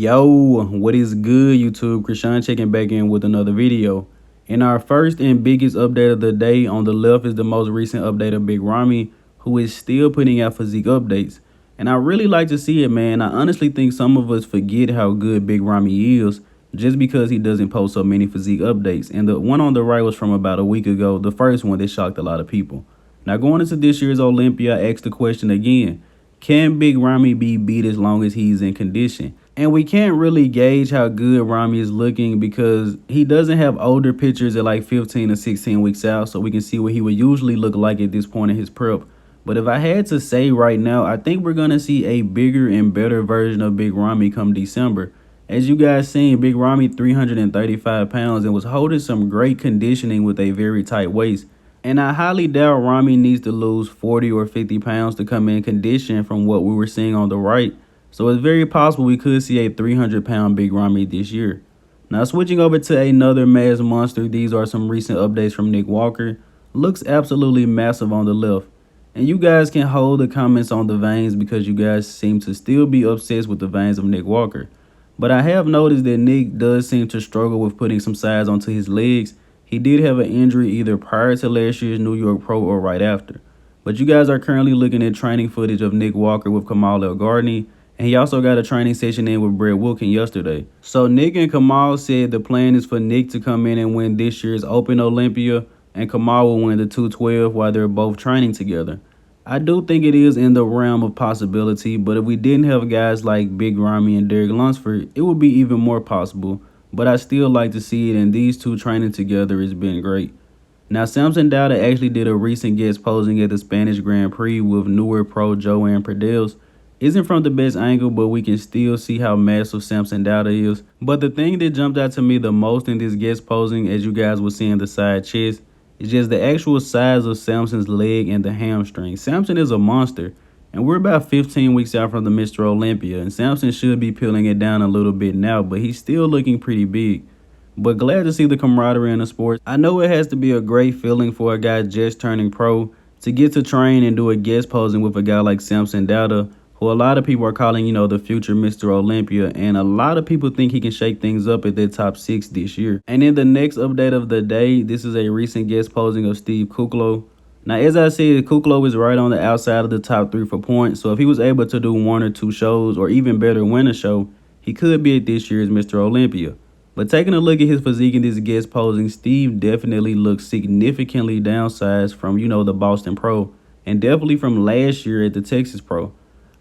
Yo, what is good, YouTube? Krishan checking back in with another video. In our first and biggest update of the day, on the left is the most recent update of Big Ramy, who is still putting out physique updates. And I really like to see it, man. I honestly think some of us forget how good Big Ramy is just because he doesn't post so many physique updates. And the one on the right was from about a week ago, the first one that shocked a lot of people. Now, going into this year's Olympia, I asked the question again: can Big Ramy be beat as long as he's in condition? And we can't really gauge how good Ramy is looking because he doesn't have older pictures at like 15 or 16 weeks out, so we can see what he would usually look like at this point in his prep. But if I had to say right now, I think we're going to see a bigger and better version of Big Ramy come December. As you guys seen, Big Ramy 335 pounds and was holding some great conditioning with a very tight waist. And I highly doubt Ramy needs to lose 40 or 50 pounds to come in condition from what we were seeing on the right. So it's very possible we could see a 300-pound Big Ramy this year. Now, switching over to another mass monster, these are some recent updates from Nick Walker. Looks absolutely massive on the left. And you guys can hold the comments on the veins because you guys seem to still be obsessed with the veins of Nick Walker. But I have noticed that Nick does seem to struggle with putting some size onto his legs. He did have an injury either prior to last year's New York Pro or right after. But you guys are currently looking at training footage of Nick Walker with Kamal El-Gardney. And he also got a training session in with Brett Wilkin yesterday. So Nick and Kamal said the plan is for Nick to come in and win this year's Open Olympia, and Kamal will win the 212 while they're both training together. I do think it is in the realm of possibility, but if we didn't have guys like Big Ramy and Derek Lunsford, it would be even more possible. But I still like to see it, and these two training together has been great. Now, Samson Dauda actually did a recent guest posing at the Spanish Grand Prix with newer pro Joan Pradells. Isn't from the best angle, but we can still see how massive Samson Dauda is. But the thing that jumped out to me the most in this guest posing, as you guys will see in the side chest, is just the actual size of Samson's leg and the hamstring. Samson is a monster, and we're about 15 weeks out from the Mr. Olympia, and Samson should be peeling it down a little bit now, but he's still looking pretty big. But glad to see the camaraderie in the sport. I know it has to be a great feeling for a guy just turning pro to get to train and do a guest posing with a guy like Samson Dauda, who a lot of people are calling, the future Mr. Olympia, and a lot of people think he can shake things up at that top 6 this year. And in the next update of the day, this is a recent guest posing of Steve Kuclo. Now, as I said, Kuclo is right on the outside of the top 3 for points, so if he was able to do 1 or 2 shows, or even better, win a show, he could be at this year's Mr. Olympia. But taking a look at his physique in this guest posing, Steve definitely looks significantly downsized from, the Boston Pro, and definitely from last year at the Texas Pro.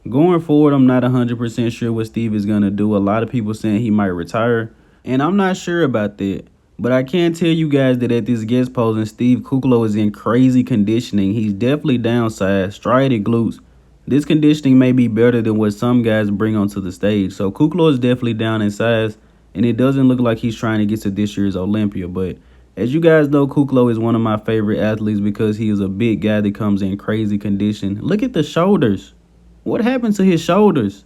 Going forward, I'm not 100% sure what Steve is going to do. A lot of people saying he might retire, and I'm not sure about that. But I can tell you guys that at this guest posing, Steve Kuclo is in crazy conditioning. He's definitely downsized, striated glutes. This conditioning may be better than what some guys bring onto the stage. So Kuclo is definitely down in size, and it doesn't look like he's trying to get to this year's Olympia. But as you guys know, Kuclo is one of my favorite athletes because he is a big guy that comes in crazy condition. Look at the shoulders. What happened to his shoulders?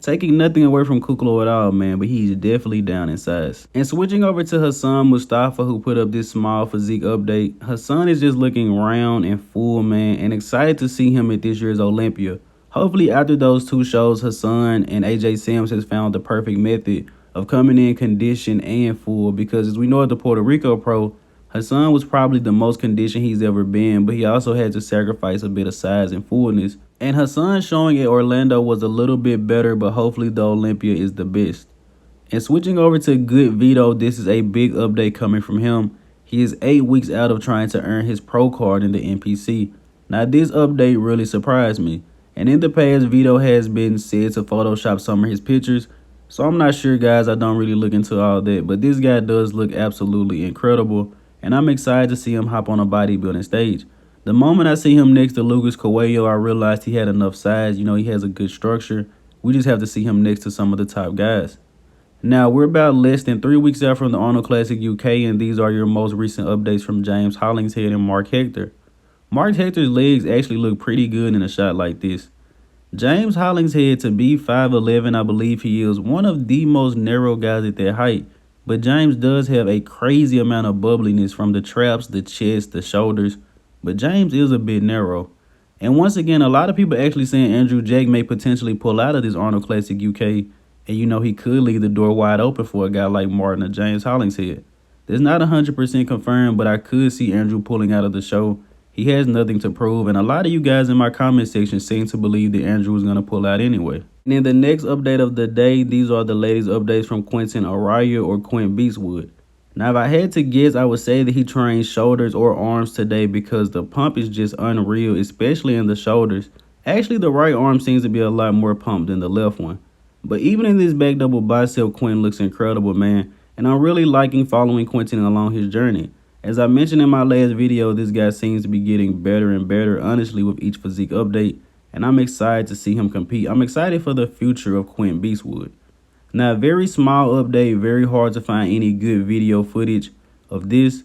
Taking nothing away from Kuclo at all, man, but he's definitely down in size. And switching over to Hassan Mostafa, who put up this small physique update. Hassan is just looking round and full, man, and excited to see him at this year's Olympia. Hopefully after those 2 shows, Hassan and AJ Sims has found the perfect method of coming in conditioned and full, because as we know at the Puerto Rico Pro, Hassan was probably the most conditioned he's ever been, but he also had to sacrifice a bit of size and fullness. And Hassan's showing at Orlando was a little bit better, but hopefully the Olympia is the best. And switching over to Good Vito, this is a big update coming from him. He is 8 weeks out of trying to earn his pro card in the NPC. Now, this update really surprised me. And in the past, Vito has been said to Photoshop some of his pictures. So I'm not sure, guys. I don't really look into all that. But this guy does look absolutely incredible. And I'm excited to see him hop on a bodybuilding stage. The moment I see him next to Lucas Coelho, I realized he had enough size. He has a good structure. We just have to see him next to some of the top guys. Now, we're about less than 3 weeks out from the Arnold Classic UK, and these are your most recent updates from James Hollingshead and Marc Hector. Marc Hector's legs actually look pretty good in a shot like this. James Hollingshead, to be 5'11", I believe he is one of the most narrow guys at that height. But James does have a crazy amount of bubbliness from the traps, the chest, the shoulders. But James is a bit narrow. And once again, a lot of people actually saying Andrew Jack may potentially pull out of this Arnold Classic UK. And he could leave the door wide open for a guy like Martin or James Hollingshead. It's not 100% confirmed, but I could see Andrew pulling out of the show. He has nothing to prove, and a lot of you guys in my comment section seem to believe that Andrew is going to pull out anyway. And in the next update of the day, these are the latest updates from Quinton Eriya or Quint Beastwood. Now, if I had to guess, I would say that he trained shoulders or arms today because the pump is just unreal, especially in the shoulders. Actually, the right arm seems to be a lot more pumped than the left one. But even in this back double bicep, Quint looks incredible, man. And I'm really liking following Quinton along his journey. As I mentioned in my last video, this guy seems to be getting better and better, honestly, with each physique update. And I'm excited to see him compete. I'm excited for the future of Quint Beastwood. Now, very small update, very hard to find any good video footage of this.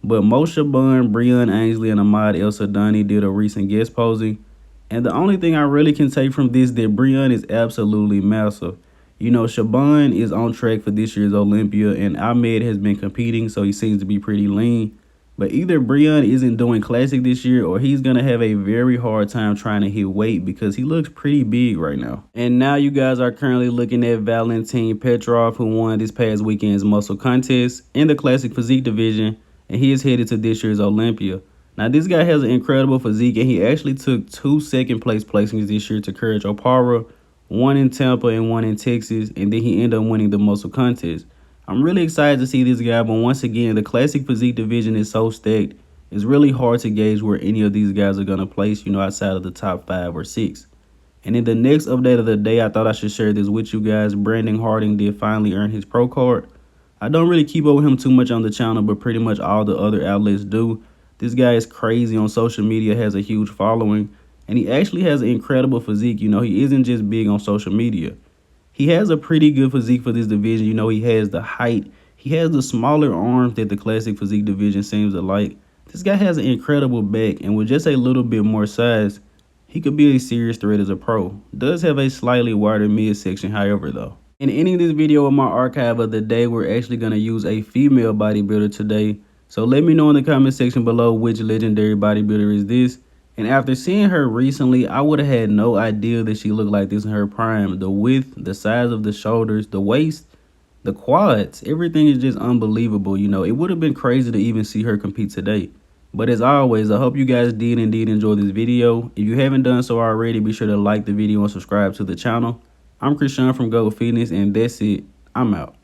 But Shabaan, Breon, Ainsley, and Ahmed El Sadani did a recent guest posing. And the only thing I really can take from this is that Breon is absolutely massive. Shabaan is on track for this year's Olympia, and Ahmed has been competing, so he seems to be pretty lean. But either Breon isn't doing classic this year, or he's going to have a very hard time trying to hit weight because he looks pretty big right now. And now you guys are currently looking at Valentin Petrov, who won this past weekend's muscle contest in the classic physique division, and he is headed to this year's Olympia. Now, this guy has an incredible physique, and he actually took 2 second-place placings this year to Courage Opara, 1 in Tampa and 1 in Texas, and then he ended up winning the muscle contest. I'm really excited to see this guy, but once again, the classic physique division is so stacked, it's really hard to gauge where any of these guys are going to place, outside of the top 5 or 6. And in the next update of the day, I thought I should share this with you guys. Brandon Harding did finally earn his pro card. I don't really keep up with him too much on the channel, but pretty much all the other outlets do. This guy is crazy on social media, has a huge following. And he actually has an incredible physique. He isn't just big on social media. He has a pretty good physique for this division. He has the height. He has the smaller arms that the classic physique division seems to like. This guy has an incredible back, and with just a little bit more size, he could be a serious threat as a pro. Does have a slightly wider midsection, however, though. In ending this video with my archive of the day, we're actually going to use a female bodybuilder today. So let me know in the comment section below which legendary bodybuilder is this. And after seeing her recently, I would have had no idea that she looked like this in her prime. The width, the size of the shoulders, the waist, the quads, everything is just unbelievable. It would have been crazy to even see her compete today. But as always, I hope you guys did indeed enjoy this video. If you haven't done so already, be sure to like the video and subscribe to the channel. I'm Krishan from Goat Fitness, and that's it. I'm out.